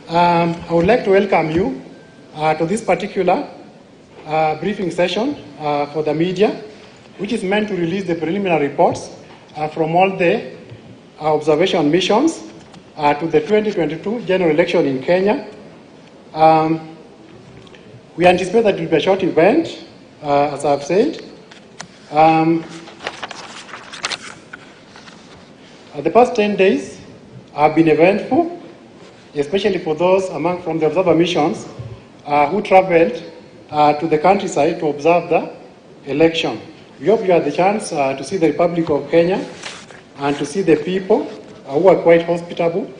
I would like to welcome you to this particular briefing session for the media, which is meant to release the preliminary reports from all the observation missions to the 2022 general election in Kenya. We anticipate that it will be a short event, as I've said. The past 10 days have been eventful, especially for those from the observer missions who traveled to the countryside to observe the election. We hope you had the chance to see the Republic of Kenya and to see the people who are quite hospitable.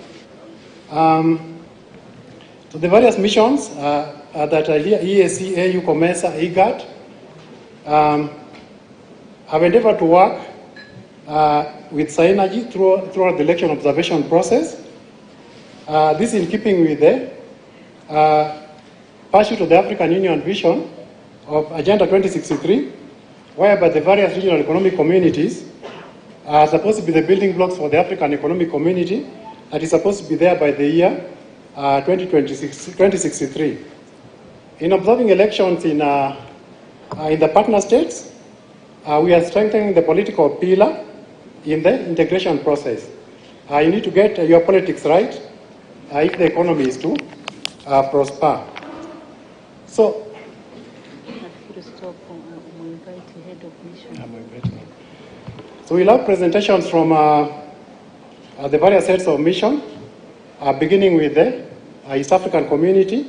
So the various missions that are here, EAC, AU, COMESA, IGAT, have endeavored to work with synergy throughout the election observation process. This is in keeping with the pursuit of the African Union vision of Agenda 2063, whereby the various regional economic communities are supposed to be the building blocks for the African economic community that is supposed to be there by the year 2063. In observing elections in the partner states, we are strengthening the political pillar in the integration process. You need to get your politics right if the economy is to prosper. So, we'll have presentations from the various heads of mission, beginning with the East African community,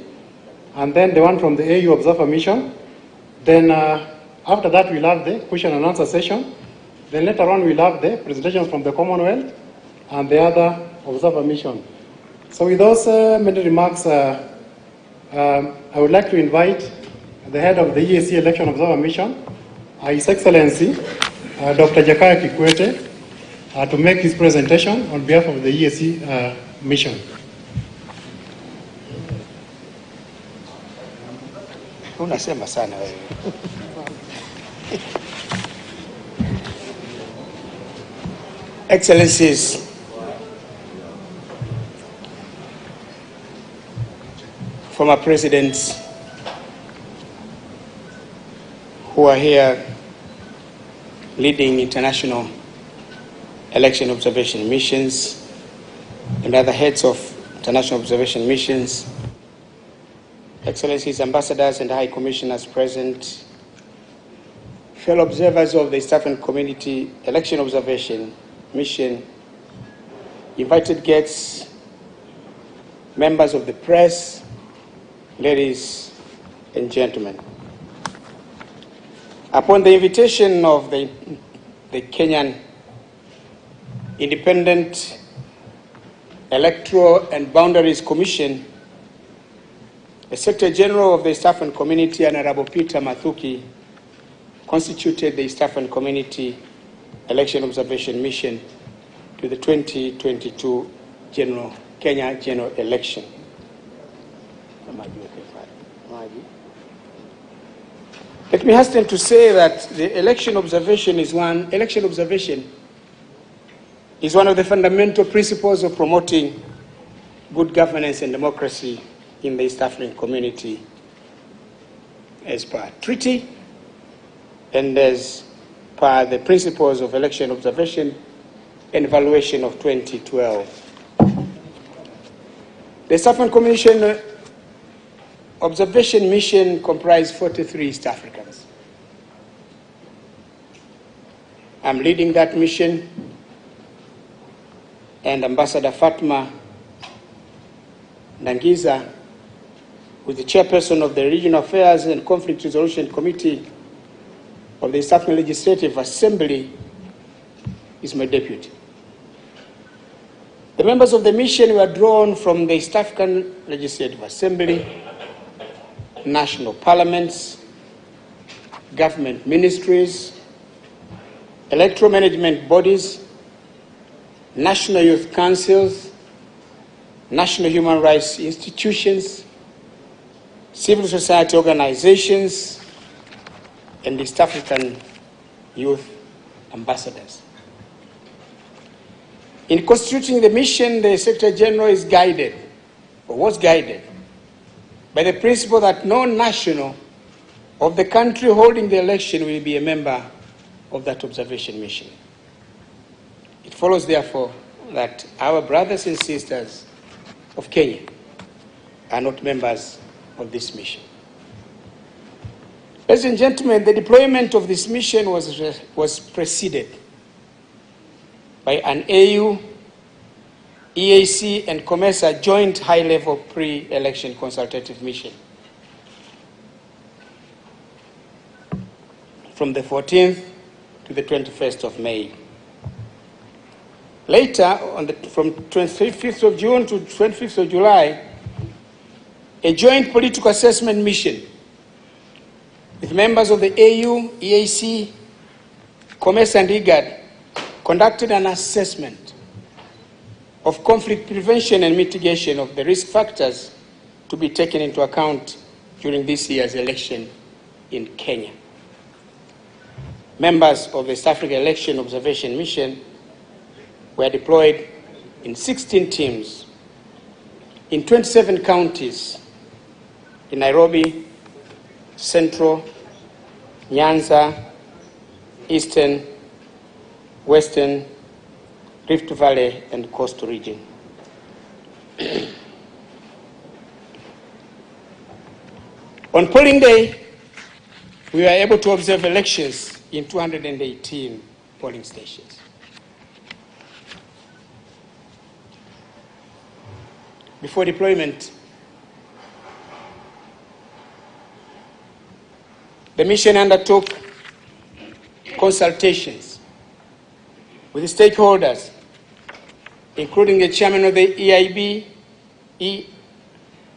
and then the one from the AU Observer Mission. Then after that, we'll have the question and answer session. Then later on, we'll have the presentations from the Commonwealth and the other Observer Mission. So with those many remarks, I would like to invite the head of the EAC Election Observer Mission, His Excellency, Dr. Jakaya Kikwete, to make his presentation on behalf of the EAC mission. Unasema sana wewe. Excellencies, former presidents who are here leading international election observation missions and other heads of international observation missions, Excellencies, ambassadors and high commissioners present, fellow observers of the East African Community Election Observation Mission, invited guests, members of the press, ladies and gentlemen. Upon the invitation of the Kenyan Independent Electoral and Boundaries Commission, the Secretary General of the East African Community, Honorable Peter Mathuki, constituted the East African Community Election Observation Mission to the 2022 Kenya General Election. Let me hasten to say that the election observation is one of the fundamental principles of promoting good governance and democracy in the East African Community as per treaty and as per the principles of election observation and evaluation of 2012. The East African Commission Observation Mission comprised 43 East Africans. I'm leading that mission, and Ambassador Fatma Nangiza, who is the chairperson of the Regional Affairs and Conflict Resolution Committee of the East African Legislative Assembly, is my deputy. The members of the mission were drawn from the East African Legislative Assembly, national parliaments, government ministries, electoral management bodies, national youth councils, national human rights institutions, civil society organizations, and East African youth ambassadors. In constituting the mission, the Secretary General is guided or was guided by the principle that no national of the country holding the election will be a member of that observation mission. It follows, therefore, that our brothers and sisters of Kenya are not members of this mission. Ladies and gentlemen, the deployment of this mission was preceded by an AU, EAC, and COMESA joint high-level pre-election consultative mission from the 14th to the 21st of May. Later, from 25th of June to 25th of July, a joint political assessment mission with members of the AU, EAC, COMESA, and IGAD conducted an assessment of conflict prevention and mitigation of the risk factors to be taken into account during this year's election in Kenya. Members of the East Africa Election Observation Mission were deployed in 16 teams in 27 counties in Nairobi, Central, Nyanza, Eastern, Western, Rift Valley, and Coastal region. On polling day, we were able to observe elections in 218 polling stations. Before deployment, the mission undertook consultations with the stakeholders, including the chairman of the EIB,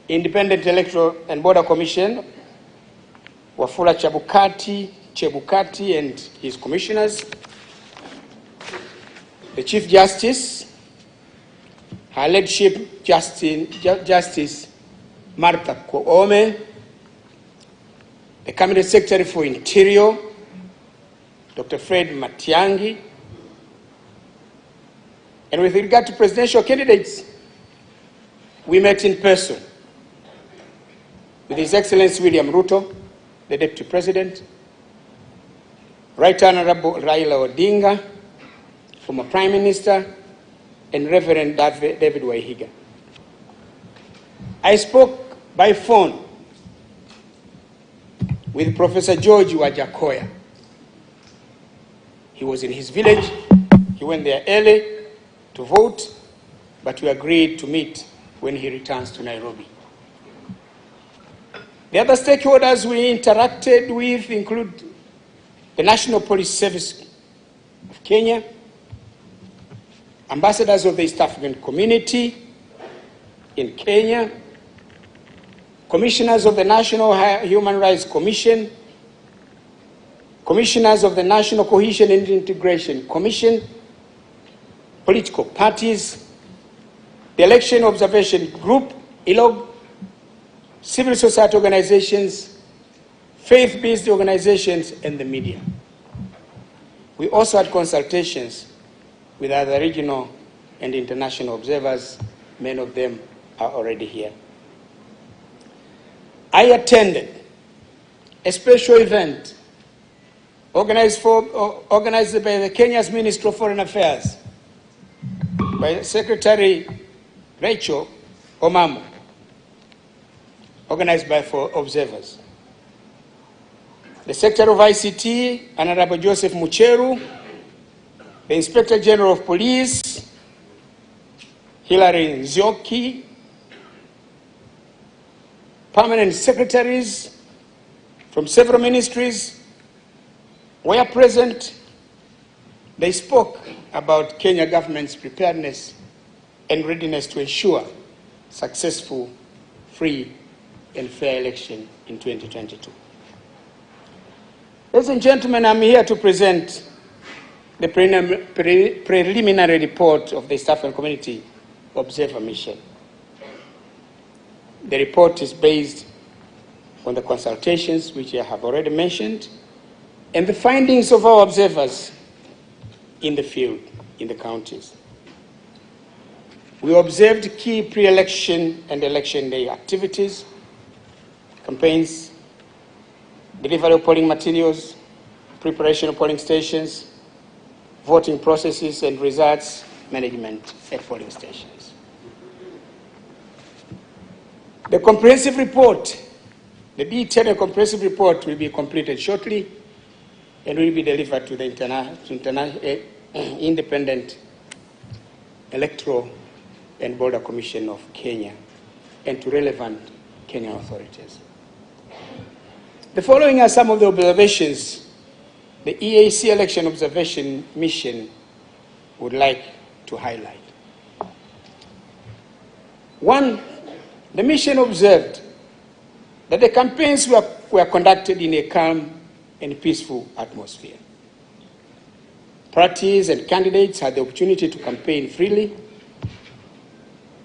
Independent Electoral and Border Commission, Wafula Chebukati and his commissioners, the Chief Justice, Her Lordship Justice Martha Koome, the Cabinet Secretary for Interior, Dr. Fred Matiang'i, and with regard to presidential candidates, we met in person with His Excellency William Ruto, the Deputy President, Right Honorable Raila Odinga, former Prime Minister, and Reverend David Waihiga. I spoke by phone with Professor George Jakaya. He was in his village. He went there early to vote, but we agreed to meet when he returns to Nairobi. The other stakeholders we interacted with include the National Police Service of Kenya, ambassadors of the East African Community in Kenya, commissioners of the National Human Rights Commission, commissioners of the National Cohesion and Integration Commission, political parties, the Election Observation Group, ILOG, civil society organizations, faith-based organizations, and the media. We also had consultations with other regional and international observers. Many of them are already here. I attended a special event organized by the Kenya's Ministry of Foreign Affairs, by Secretary Rachel Omamo, organized by 4 observers. The Secretary of ICT, Honorable Joseph Mucheru, the Inspector General of Police, Hilary Nzioki, permanent secretaries from several ministries were present. They spoke about Kenya government's preparedness and readiness to ensure successful, free, and fair election in 2022. Ladies and gentlemen, I'm here to present the preliminary report of the East African Community Observer Mission. The report is based on the consultations which I have already mentioned and the findings of our observers in the field, in the counties. We observed key pre-election and election day activities, campaigns, delivery of polling materials, preparation of polling stations, voting processes and results management at polling stations. The comprehensive report, the detailed and comprehensive report will be completed shortly and will be delivered to the Independent Electoral and Border Commission of Kenya and to relevant Kenyan authorities. The following are some of the observations the EAC Election Observation Mission would like to highlight. One, the mission observed that the campaigns were conducted in a calm and peaceful atmosphere. Parties and candidates had the opportunity to campaign freely,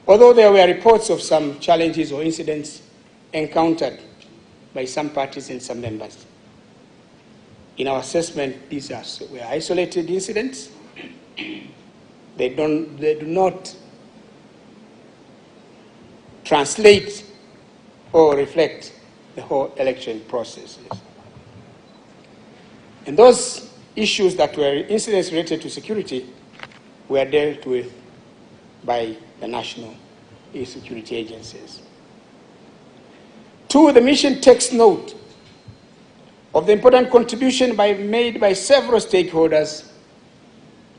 although there were reports of some challenges or incidents encountered by some parties and some members. In our assessment, these were isolated incidents. They do not translate or reflect the whole election processes. And those issues that were incidents related to security were dealt with by the national security agencies. Two, the mission takes note of the important contribution made by several stakeholders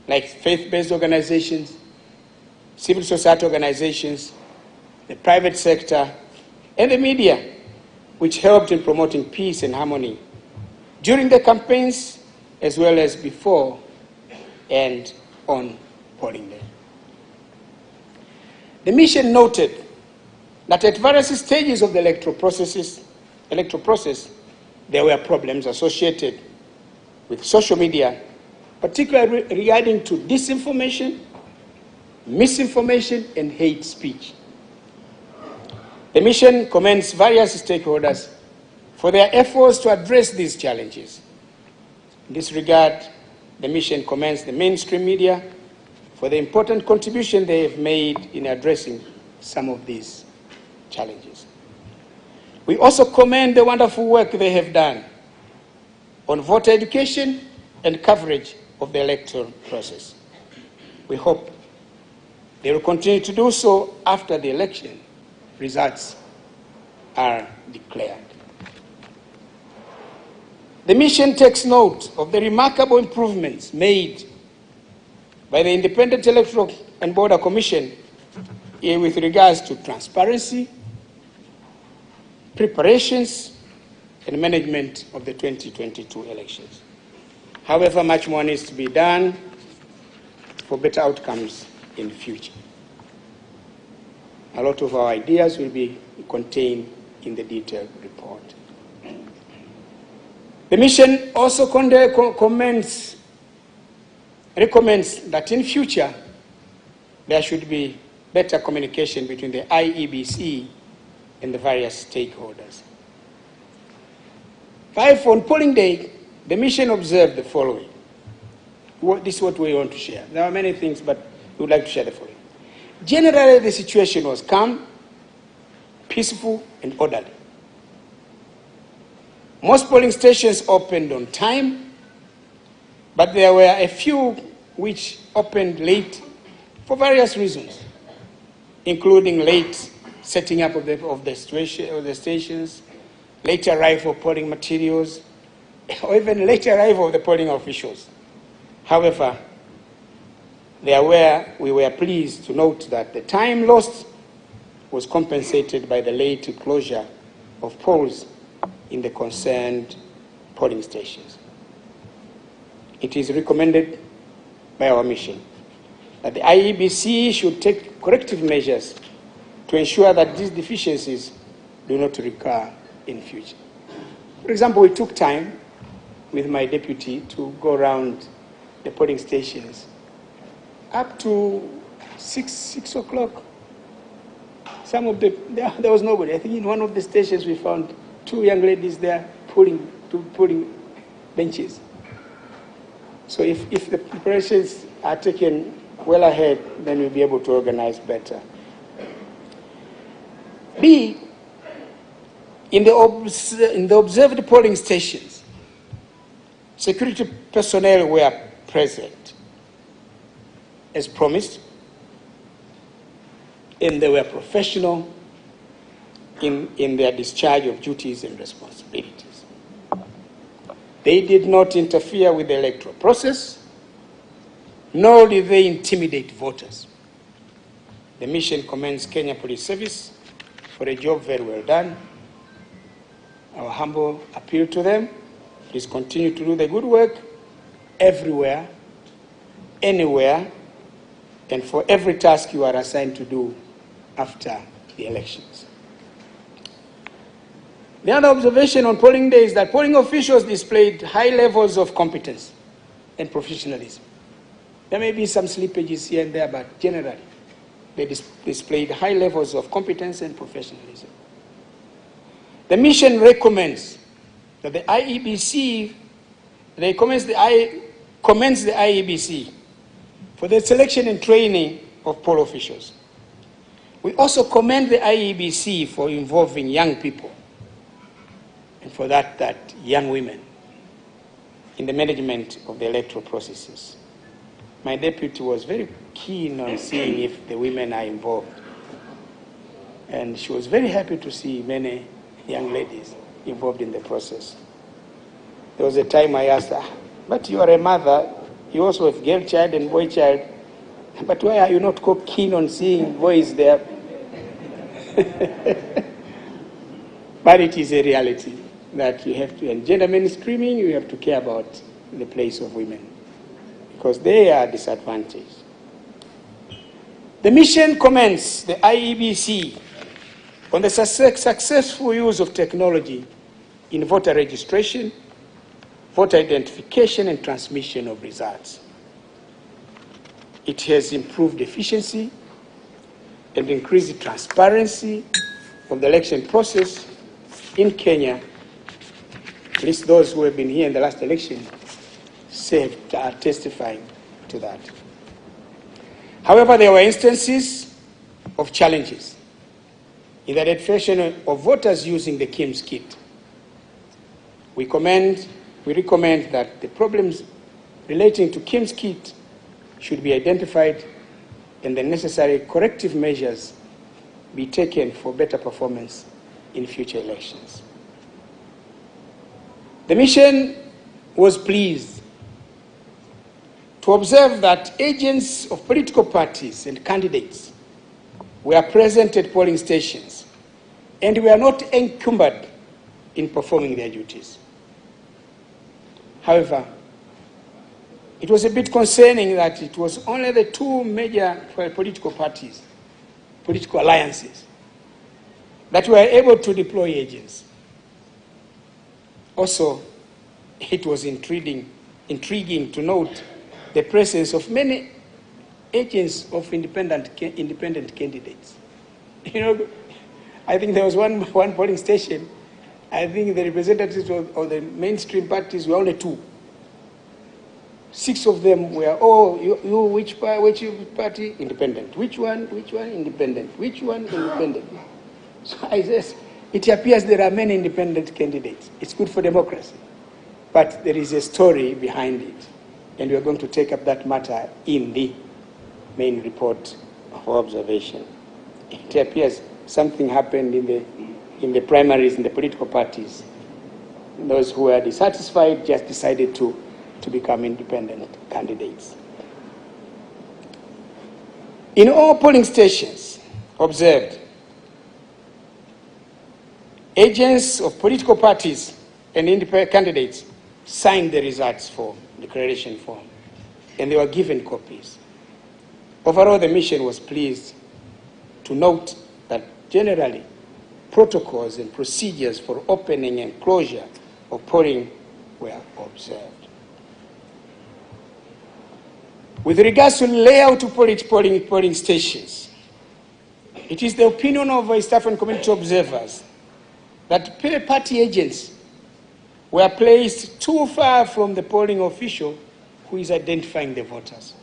like faith-based organizations, civil society organizations, the private sector, and the media, which helped in promoting peace and harmony during the campaigns as well as before and on polling day. The mission noted that at various stages of the electoral process, there were problems associated with social media, particularly regarding to disinformation, misinformation, and hate speech. The mission commends various stakeholders for their efforts to address these challenges. In this regard, the mission commends the mainstream media for the important contribution they have made in addressing some of these challenges. We also commend the wonderful work they have done on voter education and coverage of the electoral process. We hope they will continue to do so after the election results are declared. The mission takes note of the remarkable improvements made by the Independent Electoral and Border Commission with regards to transparency, preparations, and management of the 2022 elections. However, much more needs to be done for better outcomes in the future. A lot of our ideas will be contained in the detailed report. The mission also recommends that in future there should be better communication between the IEBC and the various stakeholders. 5, on polling day, the mission observed the following. This is what we want to share. There are many things, but we would like to share the following. Generally, the situation was calm, peaceful, and orderly. Most polling stations opened on time, but there were a few which opened late for various reasons, including late setting up of the stations, late arrival of polling materials, or even late arrival of the polling officials. However, we were pleased to note that the time lost was compensated by the late closure of polls in the concerned polling stations. It is recommended by our mission that the IEBC should take corrective measures to ensure that these deficiencies do not recur in future. For example, we took time with my deputy to go around the polling stations up to 6 o'clock. Some of there was nobody. I think in one of the stations we found 2 young ladies there pulling benches. So if the preparations are taken well ahead, then we'll be able to organize better. B, in the observed polling stations, security personnel were present as promised, and they were professional in their discharge of duties and responsibilities. They did not interfere with the electoral process, nor did they intimidate voters. The mission commends Kenya Police Service for a job very well done. Our humble appeal to them, please continue to do the good work everywhere, anywhere, and for every task you are assigned to do after the elections. The other observation on polling day is that polling officials displayed high levels of competence and professionalism. There may be some slippages here and there, but generally, they displayed high levels of competence and professionalism. The mission recommends that the IEBC, commends the IEBC for the selection and training of poll officials. We also commend the IEBC for involving young people, and for that young women, in the management of the electoral processes. My deputy was very keen on seeing if the women are involved. And she was very happy to see many young ladies involved in the process. There was a time I asked her, but you are a mother, you also have girl child and boy child, but why are you not keen on seeing boys there? But it is a reality that you have to, and gender mainstreaming, you have to care about the place of women, because they are disadvantaged. The mission commends the IEBC on the successful use of technology in voter registration, voter identification, and transmission of results. It has improved efficiency and increased transparency of the election process in Kenya. At least those who have been here in the last election are testifying to that. However, there were instances of challenges in the identification of voters using the KIMS kit. We recommend that the problems relating to KIMS kit should be identified and the necessary corrective measures be taken for better performance in future elections. The mission was pleased to observe that agents of political parties and candidates were present at polling stations and were not encumbered in performing their duties. However, it was a bit concerning that it was only the two major political parties, political alliances, that were able to deploy agents. Also, it was intriguing to note the presence of many agents of independent candidates. You know, I think there was one polling station, I think the representatives of the mainstream parties were only two. 6 of them were, you which party? Independent. Which one? Independent. Which one? Independent. So I said, it appears there are many independent candidates. It's good for democracy. But there is a story behind it. And we are going to take up that matter in the main report of observation. It appears something happened in the primaries in the political parties. Those who were dissatisfied just decided to become independent candidates. In all polling stations observed, agents of political parties and independent candidates signed the results form, declaration form, and they were given copies. Overall, the mission was pleased to note that generally protocols and procedures for opening and closure of polling were observed. With regards to layout of polling stations, it is the opinion of East African community observers that party agents were placed too far from the polling official who is identifying the voters.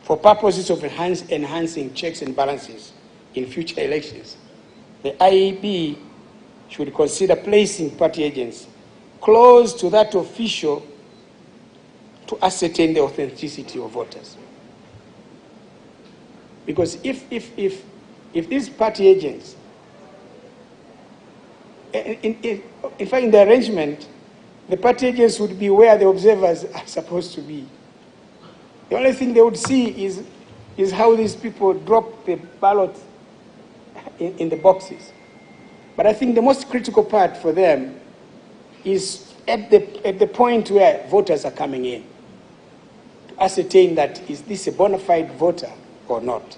for purposes of enhancing checks and balances in future elections, the IEB should consider placing party agents close to that official to ascertain the authenticity of voters. Because if these party agents, in fact, in the arrangement, the party agents would be where the observers are supposed to be. The only thing they would see is how these people drop the ballot in the boxes. But I think the most critical part for them is at the point where voters are coming in, to ascertain that is this a bona fide voter or not.